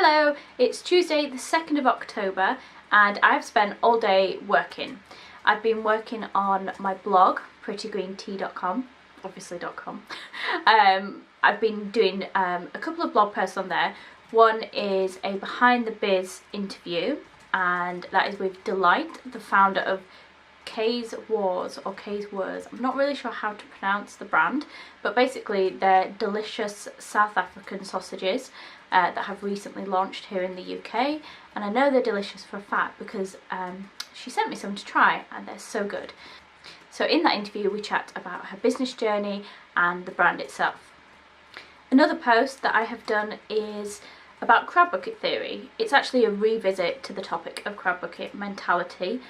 Hello, it's Tuesday the 2nd of October and I've spent all day working. I've been working on my blog, prettygreentea.com, obviously .com. I've been doing a couple of blog posts on there. One is a behind the biz interview, and that is with Delight, the founder of K's Wars or K's Wars. I'm not really sure how to pronounce the brand, but basically they're delicious South African sausages that have recently launched here in the UK, and I know they're delicious for a fact because she sent me some to try and they're so good. So in that interview we chat about her business journey and the brand itself. Another post that I have done is about crab bucket theory. It's actually a revisit to the topic of crab bucket mentality,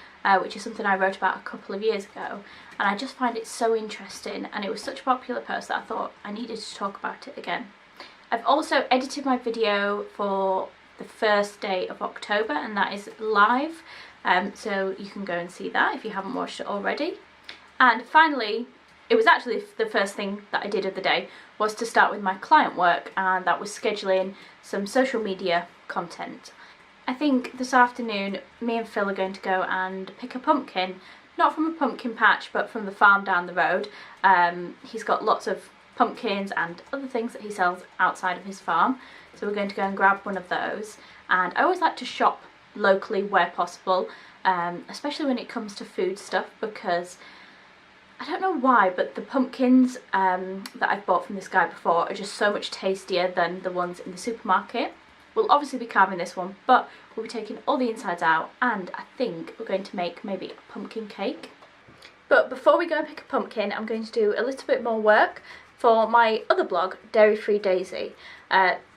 which is something I wrote about a couple of years ago, and I just find it so interesting, and it was such a popular post that I thought I needed to talk about it again. I've also edited my video for the first day of October, and that is live, so you can go and see that if you haven't watched it already. And finally, it was actually the first thing that I did of the day was to start with my client work, and that was scheduling some social media content. I think this afternoon me and Phil are going to go and pick a pumpkin, not from a pumpkin patch but from the farm down the road. He's got lots of pumpkins and other things that he sells outside of his farm, so we're going to go and grab one of those. And I always like to shop locally where possible, especially when it comes to food stuff, because I don't know why, but the pumpkins that I've bought from this guy before are just so much tastier than the ones in the supermarket. We'll obviously be carving this one, but we'll be taking all the insides out, and I think we're going to make maybe a pumpkin cake. But before we go and pick a pumpkin, I'm going to do a little bit more work for my other blog, Dairy Free Daisy.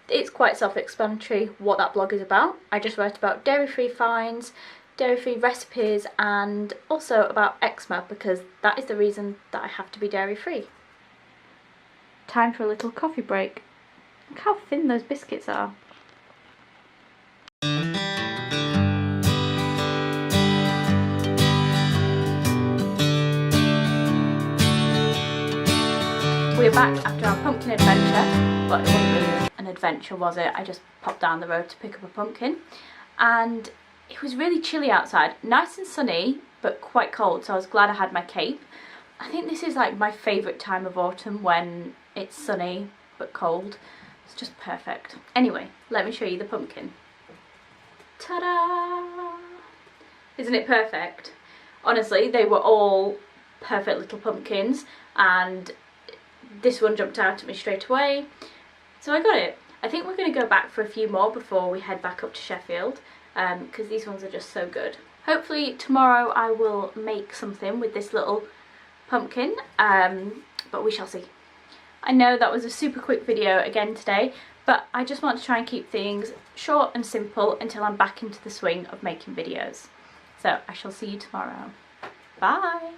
It's quite self-explanatory what that blog is about. I just write about dairy-free finds, dairy-free recipes, and also about eczema, because that is the reason that I have to be dairy-free. Time for a little coffee break. Look how thin those biscuits are. We're back after our pumpkin adventure, but it wasn't really an adventure, was it? I just popped down the road to pick up a pumpkin, and it was really chilly outside. Nice and sunny, but quite cold, so I was glad I had my cape. I think this is like my favourite time of autumn, when it's sunny but cold. It's just perfect. Anyway, let me show you the pumpkin. Ta-da! Isn't it perfect? Honestly, they were all perfect little pumpkins, and this one jumped out at me straight away, so I got it. I think we're going to go back for a few more before we head back up to Sheffield, because these ones are just so good. Hopefully tomorrow I will make something with this little pumpkin, but we shall see. I know that was a super quick video again today, but I just want to try and keep things short and simple until I'm back into the swing of making videos. So I shall see you tomorrow. Bye!